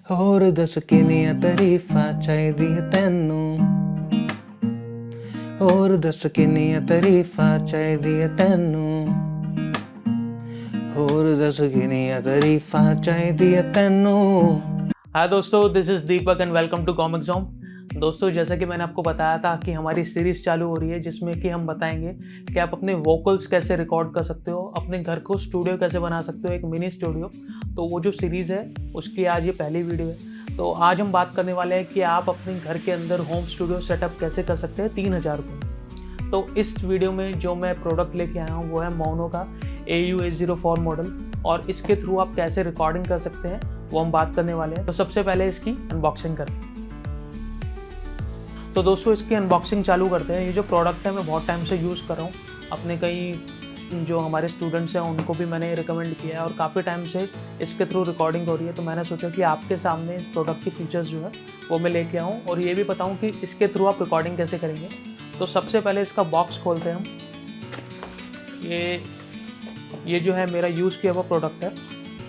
ਹੋਰ ਦੱਸ ਕਿੰਨੀਆਂ ਤਾਰੀਫਾਂ ਚਾਹੀਦੀਆਂ ਤੈਨੂੰ ਹੋਰ ਦੱਸ ਕਿੰਨੀਆਂ ਤਾਰੀਫਾਂ ਚਾਹੀਦੀਆਂ ਤੈਨੂੰ ਹੋਰ ਦੱਸ ਕਿੰਨੀਆਂ ਤਾਰੀਫਾਂ ਚਾਹੀਦੀਆਂ ਤੈਨੂੰ। हाय दोस्तों, this is Deepak and welcome to Comic Zone. दोस्तों, जैसा कि मैंने आपको बताया था कि हमारी सीरीज़ चालू हो रही है जिसमें कि हम बताएंगे कि आप अपने वोकल्स कैसे रिकॉर्ड कर सकते हो, अपने घर को स्टूडियो कैसे बना सकते हो, एक मिनी स्टूडियो। तो वो जो सीरीज़ है उसकी आज ये पहली वीडियो है। तो आज हम बात करने वाले हैं कि आप अपने घर के अंदर होम स्टूडियो सेटअप कैसे कर सकते हैं 3000 रुपये। तो इस वीडियो में जो मैं प्रोडक्ट लेके आया हूँ वो है मोनो का AU804 मॉडल, और इसके थ्रू आप कैसे रिकॉर्डिंग कर सकते हैं वो हम बात करने वाले हैं। तो सबसे पहले इसकी अनबॉक्सिंग करते हैं। तो दोस्तों, इसकी अनबॉक्सिंग चालू करते हैं। ये जो प्रोडक्ट है मैं बहुत टाइम से यूज़ कर रहा हूँ, अपने कई जो हमारे स्टूडेंट्स हैं उनको भी मैंने रिकमेंड किया है और काफ़ी टाइम से इसके थ्रू रिकॉर्डिंग हो रही है। तो मैंने सोचा कि आपके सामने इस प्रोडक्ट की फीचर्स जो है वो मैं लेके आऊँ और ये भी बताऊँ कि इसके थ्रू आप रिकॉर्डिंग कैसे करेंगे। तो सबसे पहले इसका बॉक्स खोलते हैं हम। ये जो है मेरा यूज़ किया हुआ प्रोडक्ट है,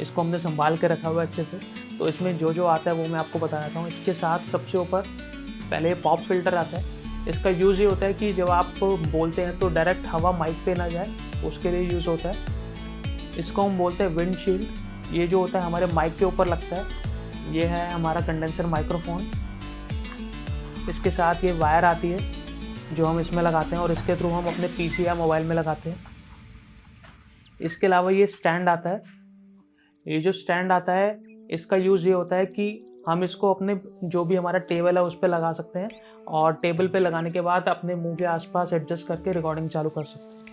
इसको हमने संभाल के रखा हुआ है अच्छे से। तो इसमें जो जो आता है वो मैं आपको बता देता हूँ। इसके साथ सबसे ऊपर पहले पॉप फिल्टर आता है। इसका यूज़ ये होता है कि जब आप बोलते हैं तो डायरेक्ट हवा माइक पे ना जाए, उसके लिए यूज़ होता है। इसको हम बोलते हैं विंडशील्ड। ये जो होता है हमारे माइक के ऊपर लगता है। ये है हमारा कंडेंसर माइक्रोफोन। इसके साथ ये वायर आती है जो हम इसमें लगाते हैं और इसके थ्रू हम अपने PC या मोबाइल में लगाते हैं। इसके अलावा ये स्टैंड आता है। ये जो स्टैंड आता है इसका यूज़ ये होता है कि हम इसको अपने जो भी हमारा टेबल है उस पर लगा सकते हैं और टेबल पे लगाने के बाद अपने मुंह के आसपास एडजस्ट करके रिकॉर्डिंग चालू कर सकते हैं।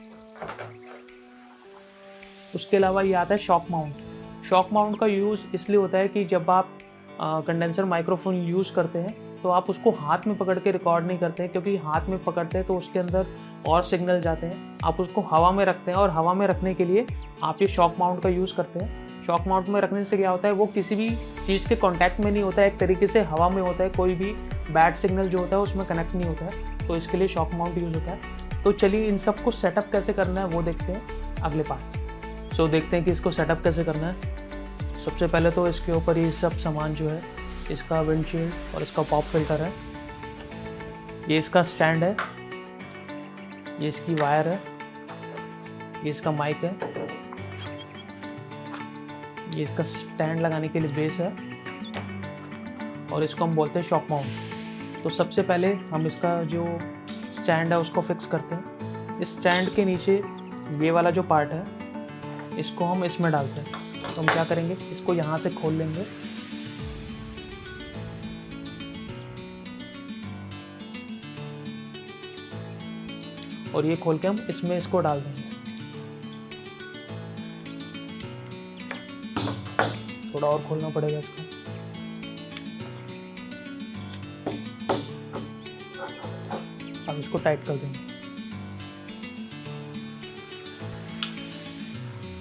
उसके अलावा ये आता है शॉक माउंट। शॉक माउंट का यूज़ इसलिए होता है कि जब आप कंडेंसर माइक्रोफोन यूज़ करते हैं तो आप उसको हाथ में पकड़ के रिकॉर्ड नहीं करते हैं, क्योंकि हाथ में पकड़ते हैं तो उसके अंदर और सिग्नल जाते हैं। आप उसको हवा में रखते हैं और हवा में रखने के लिए आप ये शॉक माउंट का यूज़ करते हैं। शॉक माउंट में रखने से क्या होता है, वो किसी भी चीज़ के कांटेक्ट में नहीं होता है, एक तरीके से हवा में होता है, कोई भी बैड सिग्नल जो होता है उसमें कनेक्ट नहीं होता है। तो इसके लिए शॉक माउंट यूज़ होता है। तो चलिए इन सब को सेटअप कैसे करना है वो देखते हैं अगले पार्ट। सो देखते हैं कि इसको सेटअप कैसे करना है। सबसे पहले तो इसके ऊपर ये सब सामान जो है, इसका विंडशील्ड और इसका पॉप फिल्टर है, ये इसका स्टैंड है, ये इसकी वायर है, ये इसका माइक है, ये इसका स्टैंड लगाने के लिए बेस है और इसको हम बोलते हैं शॉक माउंट। तो सबसे पहले हम इसका जो स्टैंड है उसको फिक्स करते हैं। इस स्टैंड के नीचे ये वाला जो पार्ट है इसको हम इसमें डालते हैं। तो हम क्या करेंगे, इसको यहाँ से खोल लेंगे और ये खोल के हम इसमें इसको डाल देंगे। थोड़ा और खोलना पड़ेगा इसको। अब इसको टाइट कर देंगे।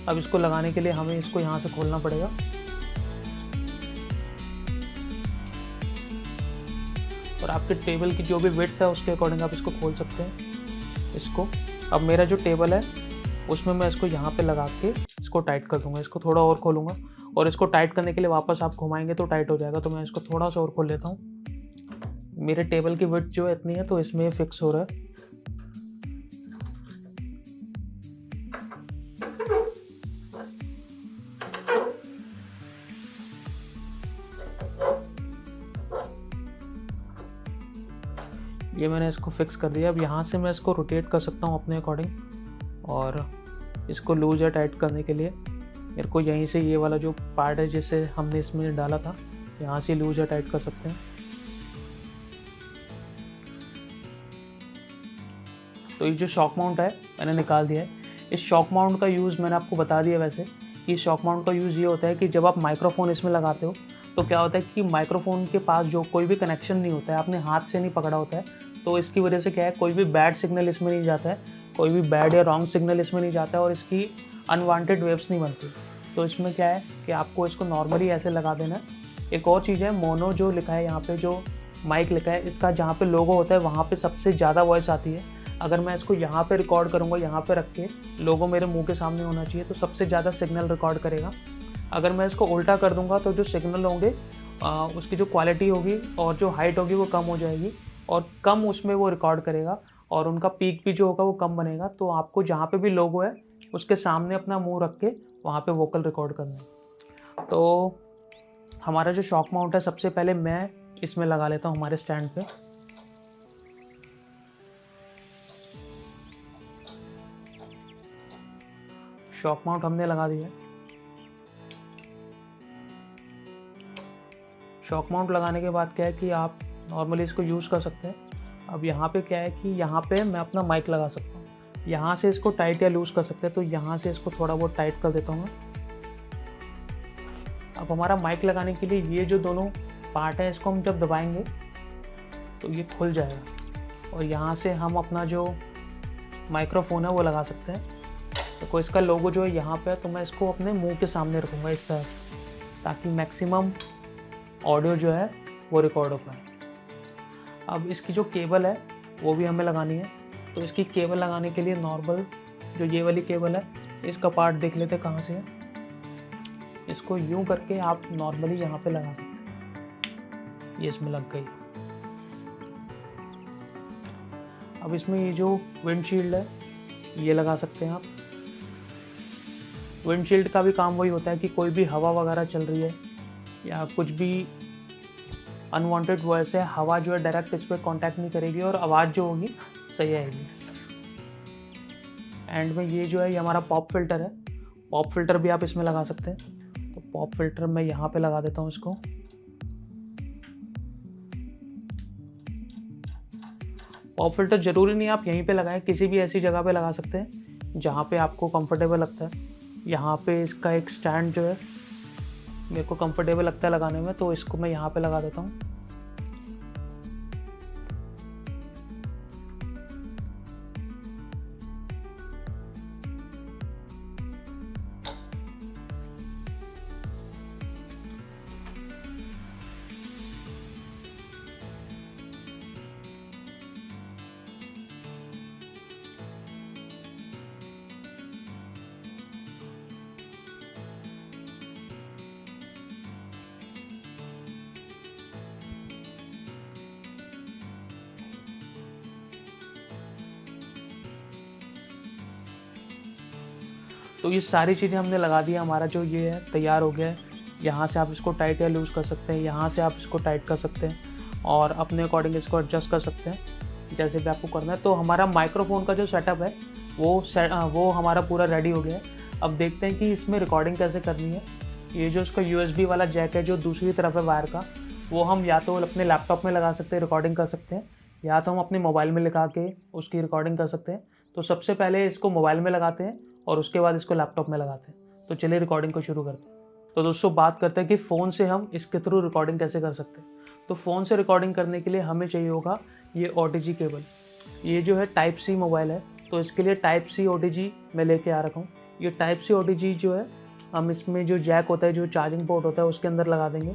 अब इसको लगाने के लिए हमें इसको यहाँ से खोलना पड़ेगा और आपके टेबल की जो भी विड्थ है उसके अकॉर्डिंग आप इसको खोल सकते हैं इसको। अब मेरा जो टेबल है उसमें मैं इसको यहाँ पे लगा के इसको टाइट कर दूंगा। इसको थोड़ा और खोलूँगा और इसको टाइट करने के लिए वापस आप घुमाएंगे तो टाइट हो जाएगा। तो मैं इसको थोड़ा सा और खोल लेता हूँ। मेरे टेबल की विड्थ जो है इतनी है तो इसमें फिक्स हो रहा है। ये मैंने इसको फिक्स कर दिया। अब यहाँ से मैं इसको रोटेट कर सकता हूँ अपने अकॉर्डिंग, और इसको लूज या टाइट करने के लिए मेरे को यहीं से ये वाला जो पार्ट है जिसे हमने इसमें डाला था यहाँ से लूज या टाइट कर सकते हैं। तो ये जो शॉक माउंट है मैंने निकाल दिया है। इस शॉक माउंट का यूज़ मैंने आपको बता दिया। वैसे कि शॉक माउंट का यूज़ ये होता है कि जब आप माइक्रोफोन इसमें लगाते हो तो क्या होता है कि माइक्रोफोन के पास जो कोई भी कनेक्शन नहीं होता है, आपने हाथ से नहीं पकड़ा होता है, तो इसकी वजह से क्या है, कोई भी बैड सिग्नल इसमें नहीं जाता है, कोई भी बैड या रॉन्ग सिग्नल इसमें नहीं जाता है और इसकी अनवांटेड वेव्स नहीं बनती। तो इसमें क्या है कि आपको इसको नॉर्मली ऐसे लगा देना है। एक और चीज़ है, मोनो जो लिखा है यहाँ पे, जो माइक लिखा है, इसका जहाँ पे लोगो होता है वहाँ पे सबसे ज़्यादा वॉइस आती है। अगर मैं इसको यहाँ पे रिकॉर्ड करूँगा, यहाँ पे रख के, लोगो मेरे मुंह के सामने होना चाहिए, तो सबसे ज़्यादा सिग्नल रिकॉर्ड करेगा। अगर मैं इसको उल्टा कर दूंगा तो जो सिग्नल होंगे उसकी जो क्वालिटी होगी और जो हाइट होगी वो कम हो जाएगी और कम उसमें वो रिकॉर्ड करेगा और उनका पीक भी जो होगा वो कम बनेगा। तो आपको जहाँ पे भी लोगो है उसके सामने अपना मुंह रख के वहाँ पे वोकल रिकॉर्ड करना है। तो हमारा जो शॉक माउंट है सबसे पहले मैं इसमें लगा लेता हूँ हमारे स्टैंड पे। शॉक माउंट हमने लगा दिया है। शॉक माउंट लगाने के बाद क्या है कि आप नॉर्मली इसको यूज़ कर सकते हैं। अब यहाँ पे क्या है कि यहाँ पे मैं अपना माइक लगा सकता हूँ। यहाँ से इसको टाइट या लूज़ कर सकते हैं, तो यहाँ से इसको थोड़ा बहुत टाइट कर देता हूँ। अब हमारा माइक लगाने के लिए ये जो दोनों पार्ट हैं इसको हम जब दबाएंगे तो ये खुल जाएगा और यहाँ से हम अपना जो माइक्रोफोन है वो लगा सकते हैं। तो कोई इसका लोगो जो है यहाँ पे है, तो मैं इसको अपने मुंह के सामने रखूँगा इस तरह से, ताकि मैक्सिमम ऑडियो जो है वो रिकॉर्ड हो पाए। अब इसकी जो केबल है वो भी हमें लगानी है। तो इसकी केबल लगाने के लिए नॉर्मल जो ये वाली केबल है इसका पार्ट देख लेते हैं कहाँ से है। इसको यूं करके आप नॉर्मली यहाँ पे लगा सकते हैं। ये इसमें लग गई। अब इसमें ये जो विंडशील्ड है ये लगा सकते हैं आप। विंडशील्ड का भी काम वही होता है कि कोई भी हवा वगैरह चल रही है या कुछ भी अनवांटेड वॉइस है, हवा जो है डायरेक्ट इस पर कॉन्टैक्ट नहीं करेगी और आवाज़ जो होगी सही आएगी। एंड में ये जो है ये हमारा पॉप फिल्टर है। पॉप फिल्टर भी आप इसमें लगा सकते हैं। तो पॉप फिल्टर मैं यहाँ पे लगा देता हूँ इसको। पॉप फिल्टर ज़रूरी नहीं आप यहीं पे लगाएं, किसी भी ऐसी जगह पे लगा सकते हैं जहाँ पे आपको कंफर्टेबल लगता है। यहाँ पे इसका एक स्टैंड जो है मेरे को कंफर्टेबल लगता है लगाने में, तो इसको मैं यहाँ पे लगा देता हूँ। तो ये सारी चीज़ें हमने लगा दी। हमारा जो ये है तैयार हो गया है। यहाँ से आप इसको टाइट या लूज़ कर सकते हैं, यहाँ से आप इसको टाइट कर सकते हैं और अपने अकॉर्डिंग इसको एडजस्ट कर सकते हैं जैसे भी आपको करना है। तो हमारा माइक्रोफोन का जो सेटअप है वो हमारा पूरा रेडी हो गया है। अब देखते हैं कि इसमें रिकॉर्डिंग कैसे करनी है। ये जो इसका USB वाला जैक है जो दूसरी तरफ है वायर का, वो हम या तो अपने लैपटॉप में लगा सकते हैं, रिकॉर्डिंग कर सकते हैं, या तो हम अपने मोबाइल में लगा के उसकी रिकॉर्डिंग कर सकते हैं। तो सबसे पहले इसको मोबाइल में लगाते हैं और उसके बाद इसको लैपटॉप में लगाते हैं। तो चलिए रिकॉर्डिंग को शुरू करते हैं। तो दोस्तों बात करते हैं कि फ़ोन से हम इसके थ्रू रिकॉर्डिंग कैसे कर सकते हैं। तो फ़ोन से रिकॉर्डिंग करने के लिए हमें चाहिए होगा ये OTG केबल। ये जो है टाइप C मोबाइल है, तो इसके लिए टाइप C OTG मैं लेके आ रखा हूँ। ये टाइप C OTG जो है हम इसमें जो जैक होता है, जो चार्जिंग पोर्ट होता है, उसके अंदर लगा देंगे।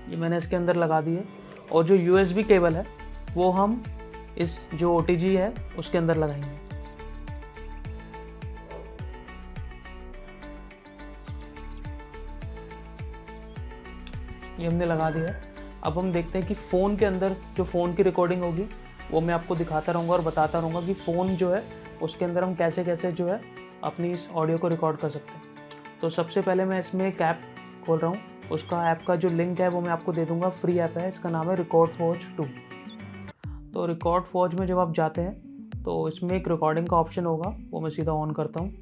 ये मैंने इसके अंदर लगा दिए। और जो USB केबल है वो हम इस जो OTG है उसके अंदर लगाएंगे। ये हमने लगा दिया है। अब हम देखते हैं कि फ़ोन के अंदर जो फ़ोन की रिकॉर्डिंग होगी वो मैं आपको दिखाता रहूँगा और बताता रहूँगा कि फ़ोन जो है उसके अंदर हम कैसे कैसे जो है अपनी इस ऑडियो को रिकॉर्ड कर सकते हैं। तो सबसे पहले मैं इसमें एक ऐप खोल रहा हूँ। उसका ऐप का जो लिंक है वो मैं आपको दे दूँगा। फ्री ऐप है, इसका नाम है रिकॉर्ड फॉर्ज 2। तो रिकॉर्ड फॉर्ज में जब आप जाते हैं तो इसमें एक रिकॉर्डिंग का ऑप्शन होगा, वो मैं सीधा ऑन करता हूँ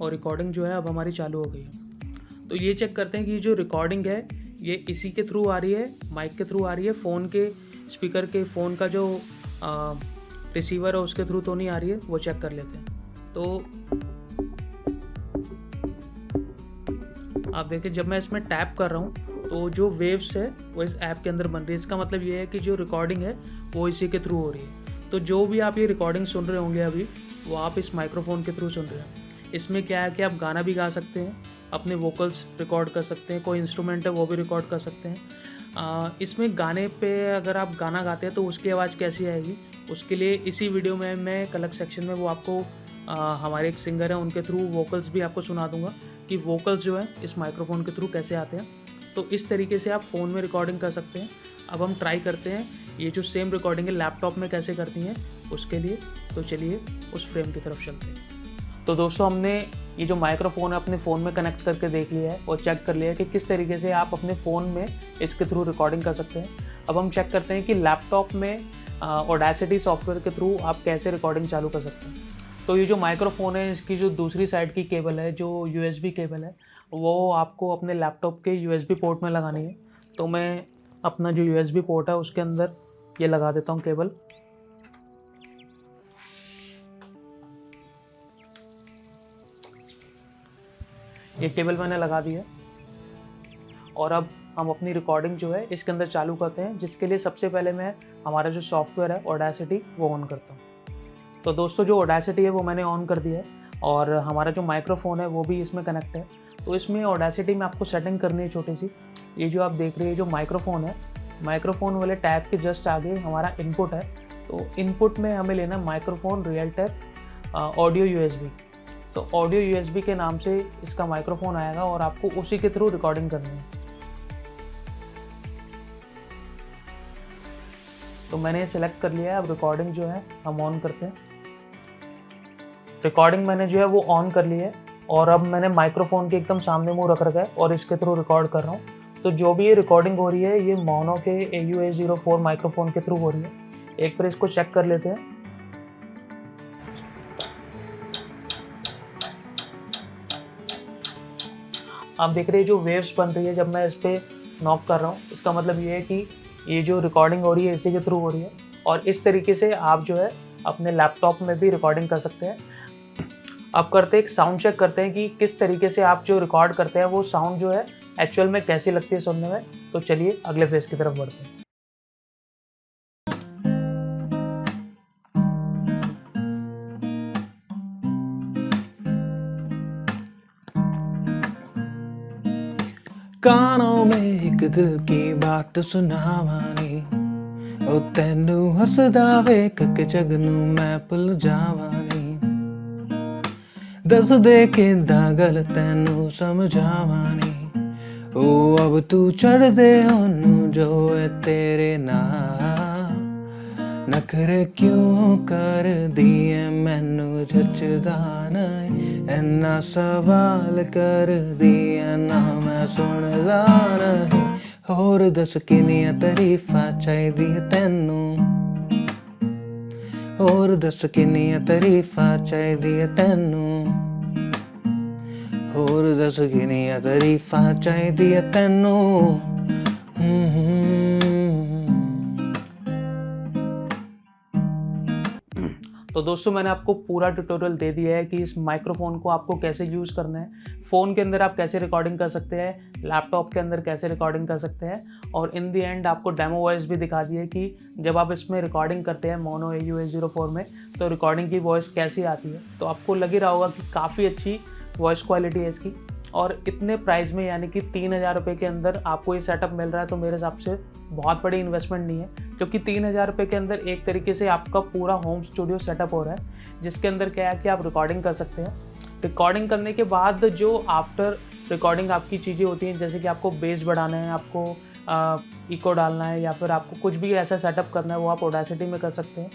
और रिकॉर्डिंग जो है अब हमारी चालू हो गई है। तो ये चेक करते हैं कि जो रिकॉर्डिंग है ये इसी के थ्रू आ रही है, माइक के थ्रू आ रही है, फ़ोन के स्पीकर के फ़ोन का जो रिसीवर है उसके थ्रू तो नहीं आ रही है, वो चेक कर लेते हैं। तो आप देखिए जब मैं इसमें टैप कर रहा हूँ तो जो वेव्स है वो इस ऐप के अंदर बन रही है। इसका मतलब ये है कि जो रिकॉर्डिंग है वो इसी के थ्रू हो रही है। तो जो भी आप ये रिकॉर्डिंग सुन रहे होंगे अभी, वो आप इस माइक्रोफोन के थ्रू सुन रहे हैं। इसमें क्या है कि आप गाना भी गा सकते हैं, अपने वोकल्स रिकॉर्ड कर सकते हैं, कोई इंस्ट्रूमेंट है वो भी रिकॉर्ड कर सकते हैं। इसमें गाने पे अगर आप गाना गाते हैं तो उसकी आवाज़ कैसी आएगी, उसके लिए इसी वीडियो में मैं एक अलग सेक्शन में वो आपको हमारे एक सिंगर हैं उनके थ्रू वोकल्स भी आपको सुना दूंगा कि वोकल्स जो है इस माइक्रोफोन के थ्रू कैसे आते हैं। तो इस तरीके से आप फ़ोन में रिकॉर्डिंग कर सकते हैं। अब हम ट्राई करते हैं ये जो सेम रिकॉर्डिंग है लैपटॉप में कैसे करती हैं उसके लिए। तो चलिए उस फ्रेम की तरफ चलते हैं। तो दोस्तों हमने ये जो माइक्रोफोन है अपने फ़ोन में कनेक्ट करके देख लिया है और चेक कर लिया है कि किस तरीके से आप अपने फ़ोन में इसके थ्रू रिकॉर्डिंग कर सकते हैं। अब हम चेक करते हैं कि लैपटॉप में ऑडेसिटी सॉफ्टवेयर के थ्रू आप कैसे रिकॉर्डिंग चालू कर सकते हैं। तो ये जो माइक्रोफोन है इसकी जो दूसरी साइड की केबल है, जो यूएसबी केबल है, वो आपको अपने लैपटॉप के यूएसबी पोर्ट में लगानी है। तो मैं अपना जो यूएसबी पोर्ट है उसके अंदर ये लगा देता हूँ केबल। ये केबल मैंने लगा दी है और अब हम अपनी रिकॉर्डिंग जो है इसके अंदर चालू करते हैं, जिसके लिए सबसे पहले मैं हमारा जो सॉफ्टवेयर है ऑडेसिटी वो ऑन करता हूँ। तो दोस्तों जो ऑडेसिटी है वो मैंने ऑन कर दिया है और हमारा जो माइक्रोफोन है वो भी इसमें कनेक्ट है। तो इसमें ऑडेसिटी में आपको सेटिंग करनी है छोटी सी। ये जो आप देख रहे हैं जो माइक्रोफोन है, माइक्रोफोन वाले टैब के जस्ट आगे हमारा इनपुट है। तो इनपुट में हमें लेना माइक्रोफोन रियलटेक ऑडियो यूएसबी। तो ऑडियो यूएसबी के नाम से इसका माइक्रोफोन आएगा और आपको उसी के थ्रू रिकॉर्डिंग करनी है। तो मैंने सिलेक्ट कर लिया है। अब रिकॉर्डिंग जो है हम ऑन करते हैं। रिकॉर्डिंग मैंने जो है वो ऑन कर ली है और अब मैंने माइक्रोफोन के एकदम सामने मुंह रख रखा है और इसके थ्रू रिकॉर्ड कर रहा हूँ। तो जो भी ये रिकॉर्डिंग हो रही है ये मोनो के AU-A04 माइक्रोफोन के थ्रू हो रही है। एक बार इसको चेक कर लेते हैं। आप देख रहे हैं जो वेव्स बन रही है जब मैं इस पर नॉक कर रहा हूँ, इसका मतलब ये है कि ये जो रिकॉर्डिंग हो रही है इसी के थ्रू हो रही है। और इस तरीके से आप जो है अपने लैपटॉप में भी रिकॉर्डिंग कर सकते हैं। अब करते हैं एक साउंड चेक करते हैं कि किस तरीके से आप जो रिकॉर्ड करते हैं वो साउंड जो है एक्चुअल में कैसी लगती है सुनने में। तो चलिए अगले फेज की तरफ बढ़ते हैं। कानों में एक दिल की बात सुनावानी, ओ तेनू हसदा वेख के जगनू मैं भुल जावानी। दस दे किंदा गल तेनू समझावानी, ओ अब तू चढ़ दे ओनू जो है तेरे नाल। नखरे क्यों कर दिए मैनू जचदा नहीं, इन्ना सवाल कर दिए ना मैं सुनदा नहीं। होर दस किनियां तारीफां चाहिदियां तैनू, होर दस किनियां तारीफां चाहिदियां तैनू, होर दस किनियां तारीफां चाहिदियां तैनू। तो दोस्तों मैंने आपको पूरा ट्यूटोरियल दे दिया है कि इस माइक्रोफोन को आपको कैसे यूज़ करना है। फ़ोन के अंदर आप कैसे रिकॉर्डिंग कर सकते हैं, लैपटॉप के अंदर कैसे रिकॉर्डिंग कर सकते हैं और इन दी एंड आपको डेमो वॉइस भी दिखा दी है कि जब आप इसमें रिकॉर्डिंग करते हैं मोनो AU-A04 में तो रिकॉर्डिंग की वॉइस कैसी आती है। तो आपको लग ही रहा होगा कि काफ़ी अच्छी वॉइस क्वालिटी है इसकी। और इतने प्राइस में यानी कि 3,000 रुपये के अंदर आपको ये सेटअप मिल रहा है तो मेरे हिसाब से बहुत बड़ी इन्वेस्टमेंट नहीं है, क्योंकि 3,000 रुपये के अंदर एक तरीके से आपका पूरा होम स्टूडियो सेटअप हो रहा है, जिसके अंदर क्या है कि आप रिकॉर्डिंग कर सकते हैं। रिकॉर्डिंग करने के बाद जो आफ्टर रिकॉर्डिंग आपकी चीज़ें होती हैं, जैसे कि आपको बेस बढ़ाना है, आपको इको डालना है या फिर आपको कुछ भी ऐसा सेटअप करना है, वो आप ऑडेसिटी में कर सकते हैं।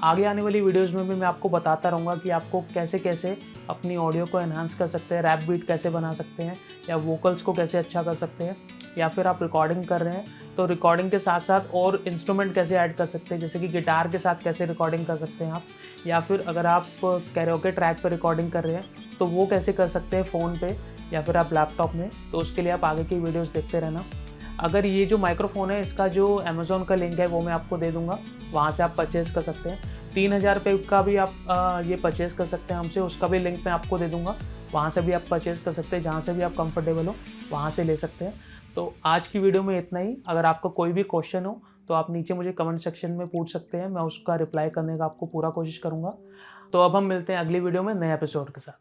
आगे आने वाली वीडियोस में भी मैं आपको बताता रहूँगा कि आपको कैसे कैसे अपनी ऑडियो को एनहांस कर सकते हैं, रैप बीट कैसे बना सकते हैं या वोकल्स को कैसे अच्छा कर सकते हैं, या फिर आप रिकॉर्डिंग कर रहे हैं तो रिकॉर्डिंग के साथ साथ और इंस्ट्रूमेंट कैसे ऐड कर सकते हैं, जैसे कि गिटार के साथ कैसे रिकॉर्डिंग कर सकते हैं आप, या फिर अगर आप कैरोके ट्रैक पर रिकॉर्डिंग कर रहे हैं तो वो कैसे कर सकते हैं फ़ोन पे या फिर आप लैपटॉप में। तो उसके लिए आप आगे की वीडियोस देखते रहना। अगर ये जो माइक्रोफ़ोन है इसका जो अमेज़ॉन का लिंक है वो मैं आपको दे दूँगा, वहाँ से आप परचेज़ कर सकते हैं। 3,000 रुपये का भी आप ये परचेज़ कर सकते हैं हमसे, उसका भी लिंक मैं आपको दे दूँगा, वहाँ से भी आप परचेज़ कर सकते हैं, जहाँ से भी आप कंफर्टेबल हो वहाँ से ले सकते हैं। तो आज की वीडियो में इतना ही। अगर आपका कोई भी क्वेश्चन हो तो आप नीचे मुझे कमेंट सेक्शन में पूछ सकते हैं, मैं उसका रिप्लाई करने का आपको पूरा कोशिश करूँगा। तो अब हम मिलते हैं अगली वीडियो में नए एपिसोड के साथ।